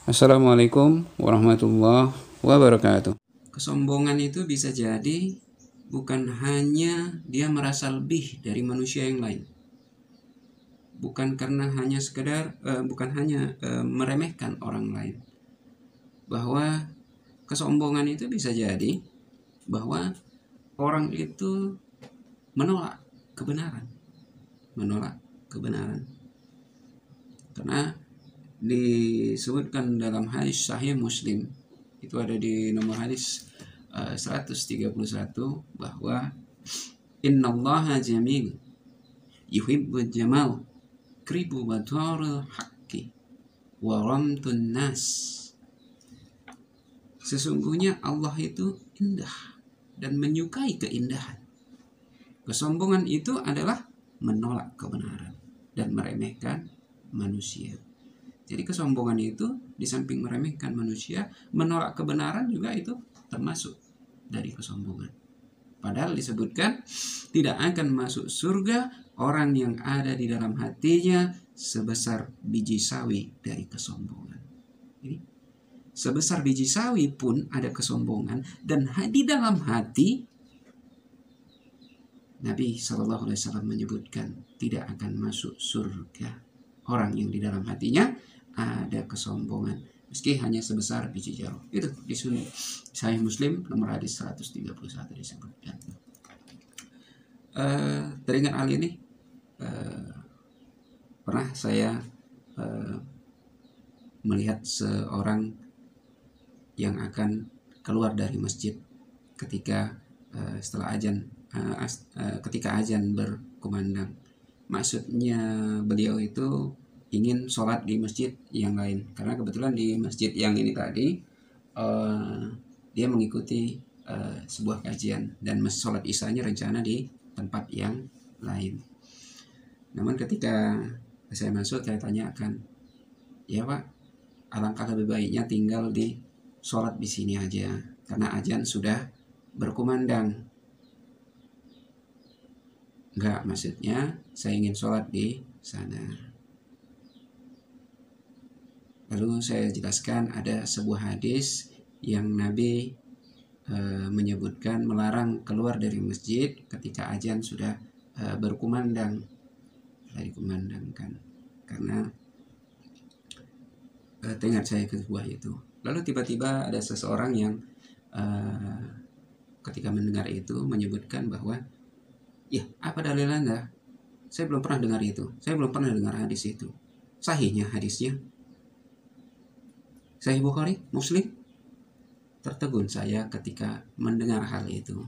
Assalamualaikum warahmatullahi wabarakatuh. Kesombongan itu bisa jadi bukan hanya dia merasa lebih dari manusia yang lain, bukan karena hanya sekedar bukan hanya meremehkan orang lain, bahwa kesombongan itu bisa jadi bahwa orang itu menolak kebenaran, karena disebutkan dalam hadis Sahih Muslim, itu ada di nomor hadis 131, bahwa innallaha jamil yuhibbul jamal kribu batarul haqqi wa ramtun nas. Sesungguhnya Allah itu indah dan menyukai keindahan. Kesombongan itu adalah menolak kebenaran dan meremehkan manusia. Jadi kesombongan itu di samping meremehkan manusia, menolak kebenaran juga itu termasuk dari kesombongan. Padahal disebutkan tidak akan masuk surga orang yang ada di dalam hatinya sebesar biji sawi dari kesombongan. Jadi, sebesar biji sawi pun ada kesombongan, dan di dalam hati Nabi SAW menyebutkan tidak akan masuk surga orang yang di dalam hatinya ada kesombongan, meski hanya sebesar biji jarum. Itu di Sahih Muslim nomor hadis 131 disebutkan. Teringat hal ini, pernah saya melihat seorang yang akan keluar dari masjid ketika setelah azan, ketika azan berkumandang. Maksudnya beliau itu ingin sholat di masjid yang lain, karena kebetulan di masjid yang ini tadi dia mengikuti sebuah kajian, dan sholat isyanya rencana di tempat yang lain. Namun ketika saya masuk, saya tanyakan, ya Pak, alangkah lebih baiknya tinggal di sholat di sini aja, karena azan sudah berkumandang. Enggak, maksudnya saya ingin sholat di sana. Lalu saya jelaskan ada sebuah hadis yang Nabi menyebutkan melarang keluar dari masjid ketika azan sudah berkumandang, dikumandangkan, karena teringat saya kebuah itu. Lalu tiba-tiba ada seseorang yang ketika mendengar itu menyebutkan bahwa, ya, apa dalil Anda? Saya belum pernah dengar itu. Saya belum pernah dengar hadis itu. Sahihnya hadisnya? Sahih Bukhari, Muslim? Tertegun saya ketika mendengar hal itu.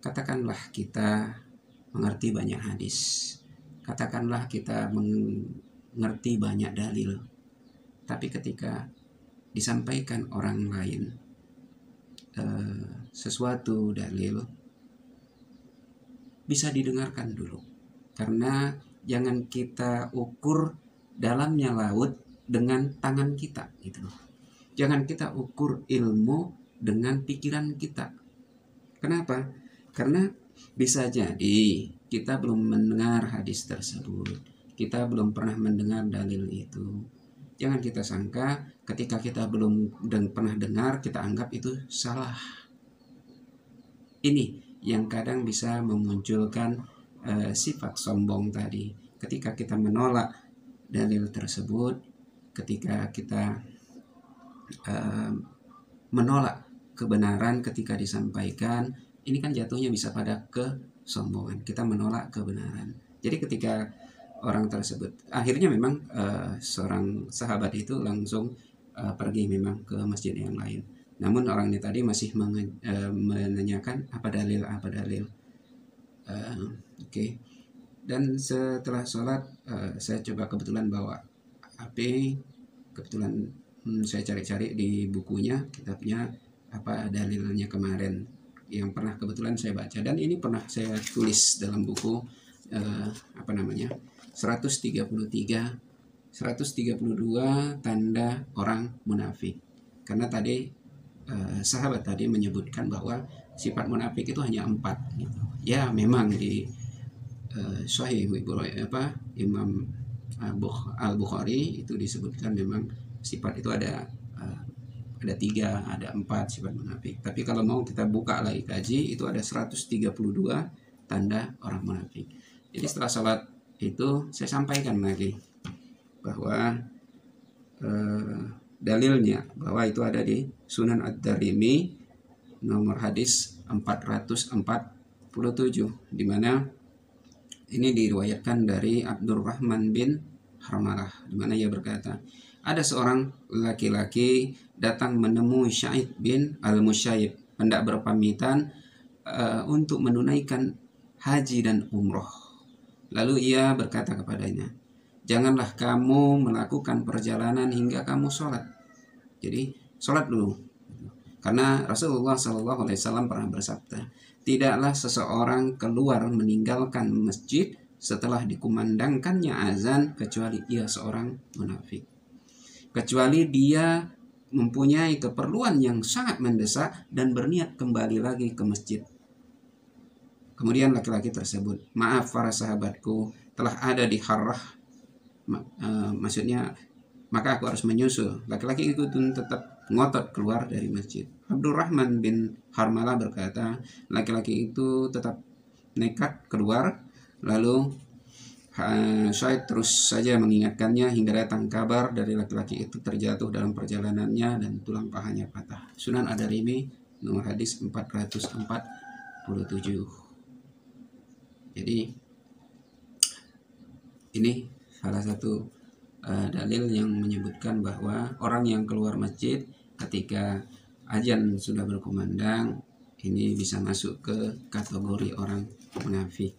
Katakanlah kita mengerti banyak hadis. Katakanlah kita mengerti banyak dalil. Tapi ketika disampaikan orang lain sesuatu dalil, bisa didengarkan dulu, karena jangan kita ukur dalamnya laut dengan tangan kita, gitu. Jangan kita ukur ilmu dengan pikiran kita. Kenapa? Karena bisa jadi kita belum mendengar hadis tersebut, kita belum pernah mendengar dalil itu. Jangan kita sangka ketika kita belum pernah dengar, kita anggap itu salah. Ini yang kadang bisa memunculkan sifat sombong tadi. Ketika kita menolak dalil tersebut, ketika kita menolak kebenaran ketika disampaikan, ini kan jatuhnya bisa pada kesombongan. Kita menolak kebenaran. Jadi ketika orang tersebut, akhirnya memang seorang sahabat itu langsung pergi memang ke masjid yang lain. Namun orang ini tadi masih menanyakan apa dalil. Oke. Dan setelah sholat, saya coba kebetulan bawa HP, kebetulan saya cari-cari di bukunya, kitabnya, apa dalilnya kemarin yang pernah kebetulan saya baca, dan ini pernah saya tulis dalam buku 133 132 tanda orang munafik. Karena tadi sahabat tadi menyebutkan bahwa sifat munafik itu hanya 4 gitu. Ya memang di Sahih Imam Al-Bukhari itu disebutkan memang sifat itu ada 3, ada 4 sifat munafik. Tapi kalau mau kita buka lagi kaji, itu ada 132 tanda orang munafik. Jadi setelah sholat itu saya sampaikan lagi bahwa dalilnya bahwa itu ada di Sunan Ad-Darimi nomor hadis 447, di mana ini diriwayatkan dari Abdurrahman bin Harmalah, di mana ia berkata, ada seorang laki-laki datang menemui Sa'id bin Al-Musayyib hendak berpamitan untuk menunaikan haji dan umroh. Lalu ia berkata kepadanya, janganlah kamu melakukan perjalanan hingga kamu sholat. Jadi sholat dulu, karena Rasulullah SAW pernah bersabda, tidaklah seseorang keluar meninggalkan masjid setelah dikumandangkannya azan kecuali ia seorang munafik, kecuali dia mempunyai keperluan yang sangat mendesak dan berniat kembali lagi ke masjid. Kemudian laki-laki tersebut, maaf para sahabatku, telah ada di harrah, maksudnya maka aku harus menyusul. Laki-laki itu tetap ngotot keluar dari masjid. Abdurrahman bin Harmalah berkata, laki-laki itu tetap nekat keluar, lalu Syed terus saja mengingatkannya hingga datang kabar dari laki-laki itu terjatuh dalam perjalanannya dan tulang pahanya patah. Sunan Ad-Darimi nomor hadis 447. Jadi ini salah satu dalil yang menyebutkan bahwa orang yang keluar masjid ketika azan sudah berkumandang ini bisa masuk ke kategori orang munafik.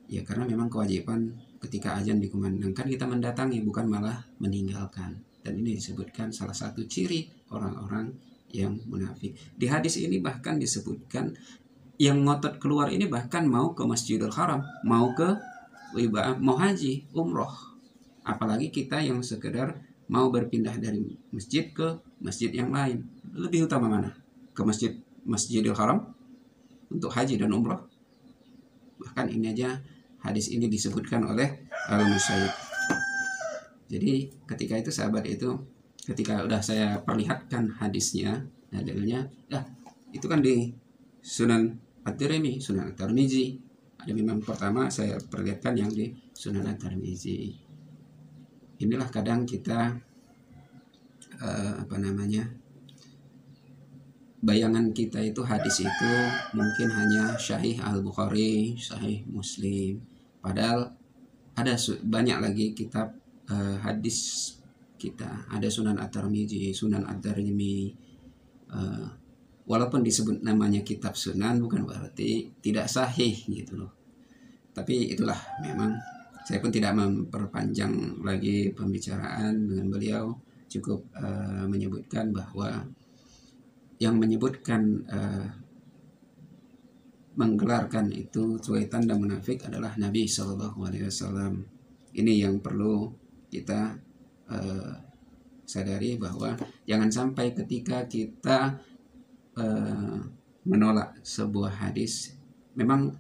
Ya, karena memang kewajiban ketika azan dikumandangkan kita mendatangi, bukan malah meninggalkan. Dan ini disebutkan salah satu ciri orang-orang yang munafik. Di hadis ini bahkan disebutkan yang ngotot keluar ini bahkan mau ke Masjidil Haram, mau haji, umroh. Apalagi kita yang sekedar mau berpindah dari masjid ke masjid yang lain. Lebih utama mana? Ke Masjidil Haram untuk haji dan umroh. Bahkan ini aja hadis ini disebutkan oleh Al-Musayyib. Jadi ketika itu sahabat itu, ketika udah saya perlihatkan hadisnya, dalilnya, itu kan di Sunan At-Tirmidzi, Sunan At-Tirmidzi. Ada memang pertama saya perlihatkan yang di Sunan At-Tirmidzi. Inilah kadang kita bayangan kita itu hadis itu mungkin hanya Sahih Al-Bukhari, Sahih Muslim. Padahal ada banyak lagi kitab hadis kita. Ada Sunan At-Tirmidzi, Sunan Ad-Darimi. Walaupun disebut namanya kitab sunan bukan berarti tidak sahih gitu loh. Tapi itulah memang saya pun tidak memperpanjang lagi pembicaraan dengan beliau. Cukup menyebutkan bahwa yang menyebutkan menggelarkan itu sebagai tanda munafik adalah Nabi SAW. Ini yang perlu kita sadari, bahwa jangan sampai ketika kita menolak sebuah hadis, memang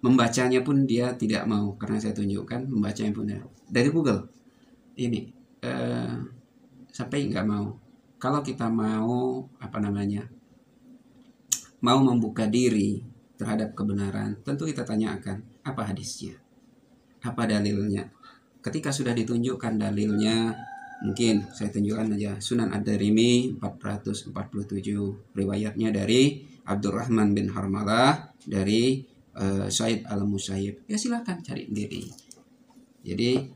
membacanya pun dia tidak mau, karena saya tunjukkan membacanya pun dari Google ini sampai nggak mau. Kalau kita mau mau membuka diri terhadap kebenaran, tentu kita tanyakan apa hadisnya, apa dalilnya. Ketika sudah ditunjukkan dalilnya, mungkin saya tunjukkan aja Sunan Ad-Darimi 447, riwayatnya dari Abdurrahman bin Harmalah dari Sa'id Al-Musayyib. Ya silakan cari sendiri. Jadi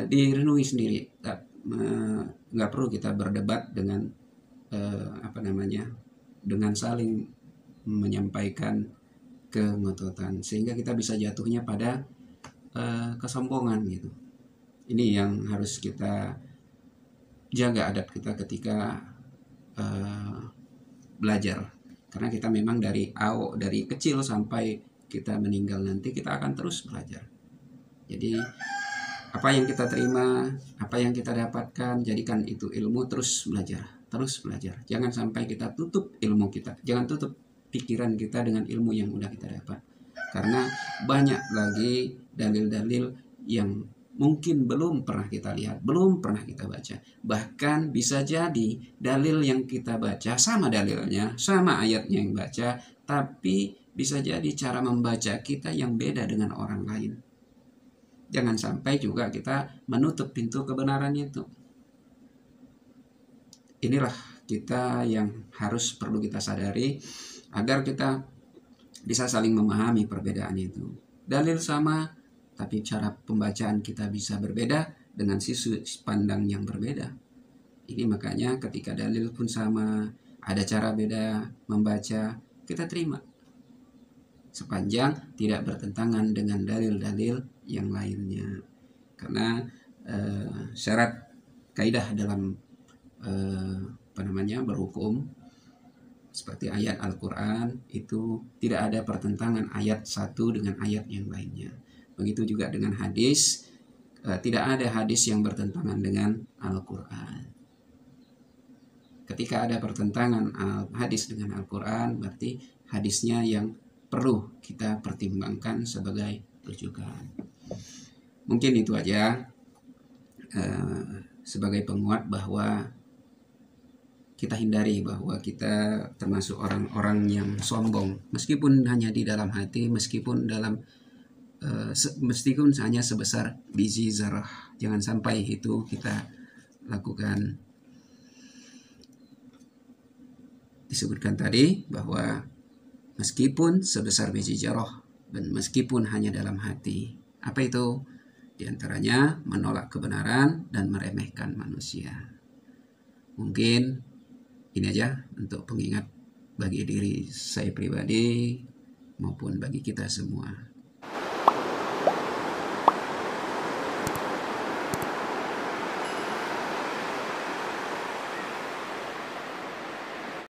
direnungi sendiri. Nggak perlu kita berdebat dengan dengan saling menyampaikan kengototan, sehingga kita bisa jatuhnya pada kesombongan gitu. Ini yang harus kita jaga adab kita ketika belajar, karena kita memang dari kecil sampai kita meninggal nanti kita akan terus belajar. Jadi apa yang kita terima, apa yang kita dapatkan, jadikan itu ilmu, terus belajar. Jangan sampai kita tutup ilmu kita, jangan tutup pikiran kita dengan ilmu yang udah kita dapat, karena banyak lagi dalil-dalil yang mungkin belum pernah kita lihat, belum pernah kita baca. Bahkan bisa jadi dalil yang kita baca sama dalilnya, sama ayatnya yang baca, tapi bisa jadi cara membaca kita yang beda dengan orang lain. Jangan sampai juga kita menutup pintu kebenaran itu. Inilah kita yang harus perlu kita sadari agar kita bisa saling memahami perbedaan itu. Dalil sama, tapi cara pembacaan kita bisa berbeda dengan sudut pandang yang berbeda. Ini makanya ketika dalil pun sama, ada cara beda membaca, kita terima. Sepanjang tidak bertentangan dengan dalil-dalil yang lainnya. Karena syarat kaidah dalam berhukum seperti ayat Al-Quran itu tidak ada pertentangan ayat satu dengan ayat yang lainnya. Begitu juga dengan hadis, tidak ada hadis yang bertentangan dengan Al-Quran. Ketika ada pertentangan hadis dengan Al-Quran, berarti hadisnya yang perlu kita pertimbangkan sebagai rujukan. Mungkin itu aja sebagai penguat bahwa kita hindari bahwa kita termasuk orang-orang yang sombong, meskipun hanya di dalam hati, meskipun hanya sebesar biji zarah. Jangan sampai itu kita lakukan. Disebutkan tadi bahwa meskipun sebesar biji zarah dan meskipun hanya dalam hati. Apa itu? Di antaranya menolak kebenaran dan meremehkan manusia. Mungkin ini aja untuk pengingat bagi diri saya pribadi maupun bagi kita semua.